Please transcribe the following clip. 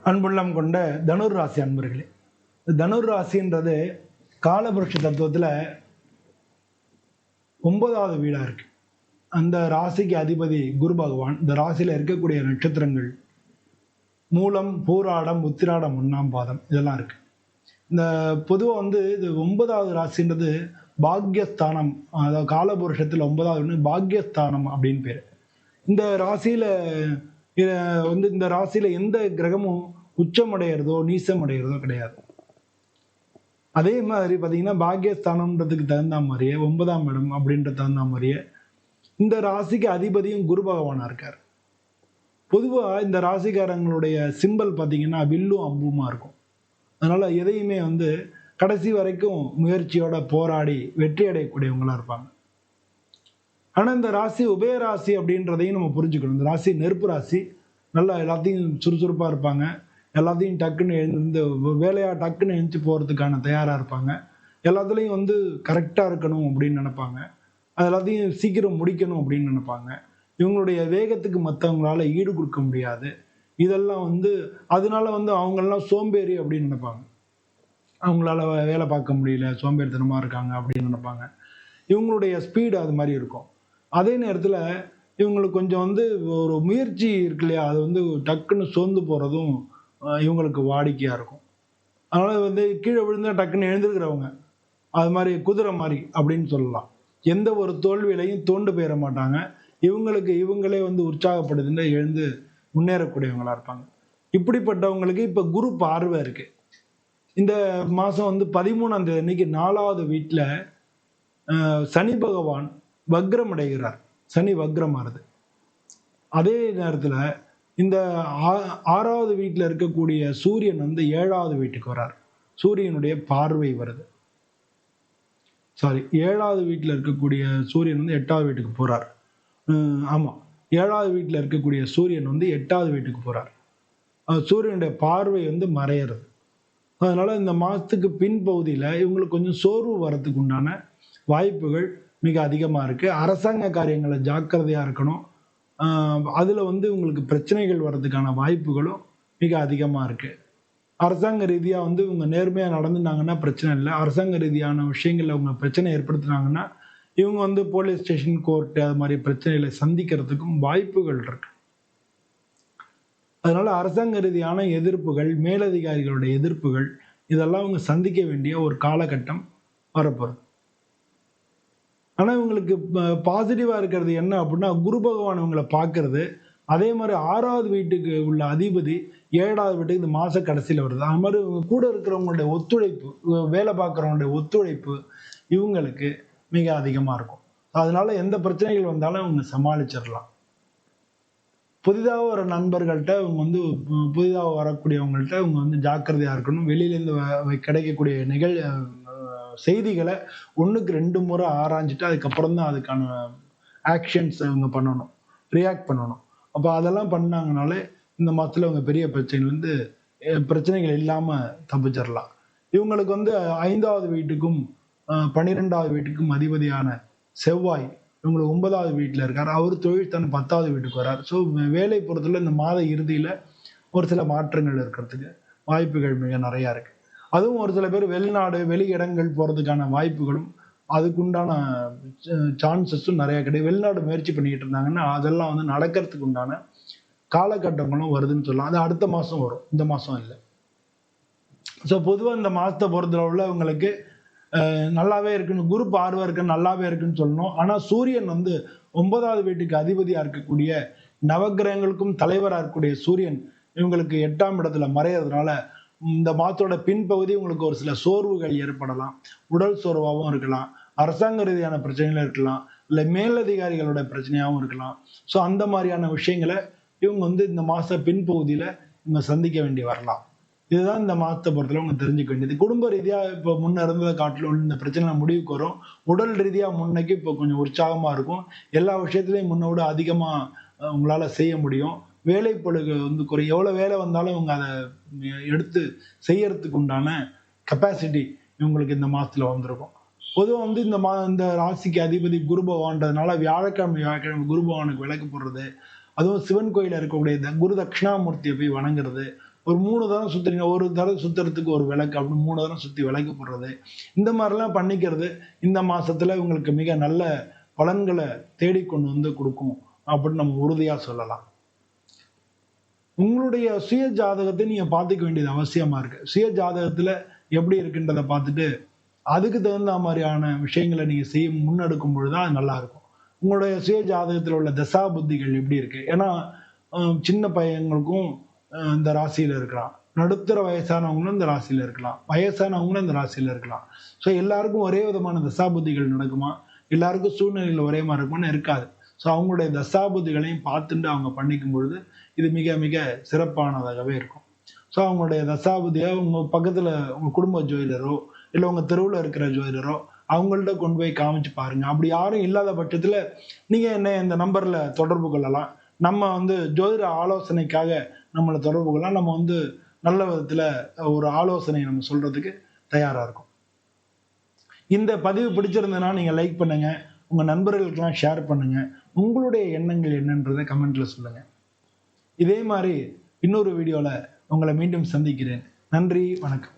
அன்புள்ளம் கொண்ட தனுர் ராசி அன்பர்களே, தனுர் ராசின்றது காலபுருஷ தத்துவத்தில் 9வது வீடா இருக்கு. அந்த ராசிக்கு அதிபதி குரு பகவான். இந்த ராசியில இருக்கக்கூடிய நட்சத்திரங்கள் மூலம், பூராடம், உத்திராடம், 1ஆம் பாதம் இதெல்லாம் இருக்கு. இந்த பொதுவாக இது 9வது ராசின்றது பாக்யஸ்தானம். அதாவது காலபுருஷத்தில் 9வது பாக்யஸ்தானம் அப்படின்னு பேர். இந்த ராசியில இந்த ராசியில எந்த கிரகமும் உச்சமடைகிறதோ நீசமடைகிறதோ கிடையாது. அதே மாதிரி பார்த்தீங்கன்னா பாக்யஸ்தானம்ன்றதுக்கு தகுந்த மாதிரியே 9ஆம் இடம் அப்படின்ற தகுந்த மாதிரியே இந்த ராசிக்கு அதிபதியும் குரு பகவானா இருக்கார். பொதுவாக இந்த ராசிக்காரங்களுடைய சிம்பல் பார்த்தீங்கன்னா வில்லும் அம்புமா இருக்கும். அதனால எதையுமே கடைசி வரைக்கும் முயற்சியோட போராடி வெற்றி அடையக்கூடியவங்களா இருப்பாங்க. ஆனால் இந்த ராசி உபயராசி அப்படின்றதையும் நம்ம புரிஞ்சுக்கணும். இந்த ராசி நெருப்பு ராசி. நல்லா எல்லாத்தையும் சுறுசுறுப்பாக இருப்பாங்க. எல்லாத்தையும் டக்குன்னு எழுந்து வேலையாக டக்குன்னு எழுந்து போகிறதுக்கான தயாராக இருப்பாங்க. எல்லாத்துலேயும் கரெக்டாக இருக்கணும் அப்படின்னு நினைப்பாங்க. அது எல்லாத்தையும் சீக்கிரம் முடிக்கணும் அப்படின்னு நினைப்பாங்க. இவங்களுடைய வேகத்துக்கு மற்றவங்களால ஈடு கொடுக்க முடியாது. இதெல்லாம் அதனால அவங்கெல்லாம் சோம்பேறி அப்படின்னு நினைப்பாங்க. அவங்களால வேலை பார்க்க முடியல, சோம்பேறித்தனமாக இருக்காங்க அப்படின்னு நினைப்பாங்க. இவங்களுடைய ஸ்பீடு அது மாதிரி இருக்கும். அதே நேரத்தில் இவங்களுக்கு கொஞ்சம் ஒரு முயற்சி இருக்கு இல்லையா, அது டக்குன்னு சோர்ந்து போகிறதும் இவங்களுக்கு வாடிக்கையாக இருக்கும். அதனால் கீழே விழுந்தால் டக்குன்னு எழுந்திருக்கிறவங்க, அது மாதிரி குதிரை மாதிரி அப்படின்னு சொல்லலாம். எந்த ஒரு தோல்வியிலையும் தோண்டு போயிட மாட்டாங்க. இவங்களே உற்சாகப்படுதுன்னு எழுந்து முன்னேறக்கூடியவங்களா இருப்பாங்க. இப்படிப்பட்டவங்களுக்கு இப்போ குரு பார்வை இருக்கு. இந்த மாதம் 13ஆம் தேதி அன்னைக்கு 4வது வீட்டில் சனி பகவான் வக்ரம் அடைகிறார். சனி வக்ரமாறுது. அதே நேரத்தில் இந்த 6வது வீட்டில் இருக்கக்கூடிய சூரியன் 7வது வீட்டுக்கு வர்றார். சூரியனுடைய பார்வை வருது. 7வது வீட்டில் இருக்கக்கூடிய சூரியன் 8வது வீட்டுக்கு போறார். ஆமாம், 7வது வீட்டில் இருக்கக்கூடிய சூரியன் 8வது வீட்டுக்கு போறார். சூரியனுடைய பார்வை மறையிறது. அதனால இந்த மாதத்துக்கு பின்பகுதியில் இவங்களுக்கு கொஞ்சம் சோர்வு வரத்துக்கு உண்டான வாய்ப்புகள் மிக அதிகமாக இருக்கு. அரசாங்க காரியங்களை ஜாக்கிரதையாக இருக்கணும். அதில் உங்களுக்கு பிரச்சனைகள் வர்றதுக்கான வாய்ப்புகளும் மிக அதிகமாக இருக்கு. அரசாங்க ரீதியாக இவங்க நேர்மையாக நடந்துனாங்கன்னா பிரச்சனை இல்லை. அரசாங்க ரீதியான விஷயங்களில் அவங்க பிரச்சனை ஏற்படுத்தினாங்கன்னா இவங்க போலீஸ் ஸ்டேஷன், கோர்ட்டு அது மாதிரி பிரச்சனைகளை சந்திக்கிறதுக்கும் வாய்ப்புகள் இருக்கு. அதனால அரசாங்க ரீதியான எதிர்ப்புகள், மேலதிகாரிகளுடைய எதிர்ப்புகள் இதெல்லாம் அவங்க சந்திக்க வேண்டிய ஒரு காலகட்டம் வரப்போகுது. ஆனால் இவங்களுக்கு பாசிட்டிவாக இருக்கிறது என்ன அப்படின்னா, குரு பகவான் இவங்களை பார்க்கறது. அதே மாதிரி 6வது வீட்டுக்கு உள்ள அதிபதி 7வது வீட்டுக்கு இந்த மாத கடைசியில் வருது. அது மாதிரி இவங்க கூட இருக்கிறவங்களுடைய ஒத்துழைப்பு, வேலை பார்க்குறவங்களுடைய ஒத்துழைப்பு இவங்களுக்கு மிக அதிகமாக இருக்கும். அதனால எந்த பிரச்சனைகள் வந்தாலும் இவங்க சமாளிச்சிடலாம். புதிதாக வர நண்பர்கள்ட்ட இவங்க புதிதாக வரக்கூடியவங்கள்ட்ட இவங்க ஜாக்கிரதையாக இருக்கணும். வெளியிலேருந்து கிடைக்கக்கூடிய செய்திகளை 1க்கு 2 முறை ஆராய்ஞ்சிட்டு அதுக்கப்புறம் தான் அதுக்கான ஆக்ஷன்ஸ் இவங்க பண்ணணும், ரியாக்ட் பண்ணணும். அப்போ அதெல்லாம் பண்ணாங்கனாலே இந்த மாதத்தில் இவங்க பெரிய பிரச்சனைகள் இல்லாமல் தப்பிச்சிடலாம். இவங்களுக்கு 5வது வீட்டுக்கும் 12வது வீட்டுக்கும் அதிபதியான செவ்வாய் இவங்களுக்கு 9வது வீட்டில் இருக்கார். அவர் தொழில் தன் 10வது வீட்டுக்கு வர்றார். ஸோ வேலை பொறுத்தல இந்த மாத இறுதியில் ஒரு சில மாற்றங்கள் இருக்கிறதுக்கு வாய்ப்புகள் மிக நிறையா இருக்கு. அதுவும் ஒரு சில பேர் வெளிநாடு, வெளி இடங்கள் போகிறதுக்கான வாய்ப்புகளும் அதுக்குண்டான சான்சஸும் நிறையா கிடையாது. வெளிநாடு முயற்சி பண்ணிக்கிட்டு இருந்தாங்கன்னா அதெல்லாம் நடக்கிறதுக்கு உண்டான காலகட்டங்களும் வருதுன்னு சொல்லலாம். அது அடுத்த மாதம் வரும், இந்த மாதம் இல்லை. ஸோ பொதுவாக இந்த மாதத்தை பொறுத்தளவில் உங்களுக்கு நல்லாவே இருக்குன்னு, குரு பார்வை இருக்கு, நல்லாவே இருக்குன்னு சொல்லணும். ஆனால் சூரியன் 9வது வீட்டுக்கு அதிபதியாக இருக்கக்கூடிய நவகிரகங்களுக்கும் தலைவராக இருக்கக்கூடிய சூரியன் இவங்களுக்கு 8ஆம் இடத்துல மறையிறதுனால இந்த மாதத்தோட பின்பகுதி உங்களுக்கு ஒரு சில சோர்வுகள் ஏற்படலாம். உடல் சோர்வாகவும் இருக்கலாம், அரசாங்க ரீதியான பிரச்சனைகள் இருக்கலாம், இல்லை மேலதிகாரிகளோட பிரச்சனையாகவும் இருக்கலாம். ஸோ அந்த மாதிரியான விஷயங்களை இவங்க இந்த மாத பின்பகுதியில் இவங்க சந்திக்க வேண்டி வரலாம். இதுதான் இந்த மாதத்தை பொறுத்தவரை அவங்க தெரிஞ்சுக்க வேண்டியது. குடும்ப ரீதியாக இப்போ முன்ன இருந்ததை காட்டிலும் இந்த பிரச்சனை முடிவுக்கு வரும். உடல் ரீதியாக முன்னைக்கு இப்போ கொஞ்சம் உற்சாகமாக இருக்கும். எல்லா விஷயத்துலையும் முன்னோட அதிகமாக உங்களால் செய்ய முடியும். வேலைப்பளுக்கு குறை, எவ்வளோ வேலை வந்தாலும் இவங்க அதை எடுத்து செய்யறதுக்கு உண்டான கெப்பாசிட்டி இவங்களுக்கு இந்த மாதத்தில் வந்திருக்கும். பொதுவாக இந்த ராசிக்கு அதிபதி குரு பகவான்றதுனால வியாழக்கிழமை குரு பகவானுக்கு விளக்கு போடுறது, அதுவும் சிவன் கோயிலில் இருக்கக்கூடிய குரு தட்சிணாமூர்த்தியை போய் வணங்குறது, ஒரு 3 தரம் சுத்துறீங்க, ஒரு தரம் சுத்துறதுக்கு ஒரு விளக்கு அப்படின்னு 3 தரம் சுத்தி விளக்கு போடுறது, இந்த மாதிரிலாம் பண்ணிக்கிறது இந்த மாசத்துல உங்களுக்கு மிக நல்ல பலன்களை தேடிக்கொண்டு வந்து கொடுக்கும் அப்படின்னு நம்ம உறுதியா சொல்லலாம். உங்களுடைய சுய ஜாதகத்தை நீங்க பார்த்துக்க வேண்டியது அவசியமா இருக்கு. சுய ஜாதகத்துல எப்படி இருக்குன்றத பார்த்துட்டு அதுக்கு தகுந்த மாதிரியான விஷயங்களை நீங்க செய்ய முன்னெடுக்கும் பொழுதுதான் அது நல்லா இருக்கும். உங்களுடைய சுய ஜாதகத்துல உள்ள தசா புத்திகள் எப்படி இருக்கு? ஏன்னா சின்ன பையங்களுக்கும் இந்த ராசியில இருக்கலாம், நடுத்தர வயசானவங்களும் இந்த ராசியில இருக்கலாம், வயசானவங்களும் இந்த ராசியில இருக்கலாம். ஸோ எல்லாருக்கும் ஒரே விதமான தசா புத்திகள் நடக்குமா, எல்லாருக்கும் சூழ்நிலைகள் ஒரே மாதிரி இருக்குமான்னு இருக்காது. ஸோ அவங்களுடைய தசா புத்திகளையும் பார்த்துட்டு அவங்க பண்ணிக்கும் பொழுது இது மிக மிக சிறப்பானதாகவே இருக்கும். ஸோ அவங்களுடைய தசாபுதியை உங்க பக்கத்துல உங்க குடும்ப ஜோதிடரோ இல்லை உங்க தெருவில் இருக்கிற ஜோதிடரோ அவங்கள்ட்ட கொண்டு போய் காமிச்சு பாருங்க. அப்படி யாரும் இல்லாத பட்சத்துல நீங்க என்ன இந்த நம்பர்ல தொடர்பு கொள்ளலாம். நம்ம வந்து ஜோதிட ஆலோசனைக்காக நம்மளை தொடர்பு கொள்ளலாம். நம்ம வந்து நல்ல விதத்துல ஒரு ஆலோசனை நம்ம சொல்றதுக்கு தயாரா இருக்கும். இந்த பதிவு பிடிச்சிருந்ததுன்னா நீங்க லைக் பண்ணுங்க, உங்க நண்பர்களுக்கெல்லாம் ஷேர் பண்ணுங்க, உங்களுடைய எண்ணங்கள் என்னன்றதை கமெண்ட்ல சொல்லுங்க. இதே மாதிரி இன்னொரு வீடியோல உங்களை மீண்டும் சந்திக்கிறேன். நன்றி, வணக்கம்.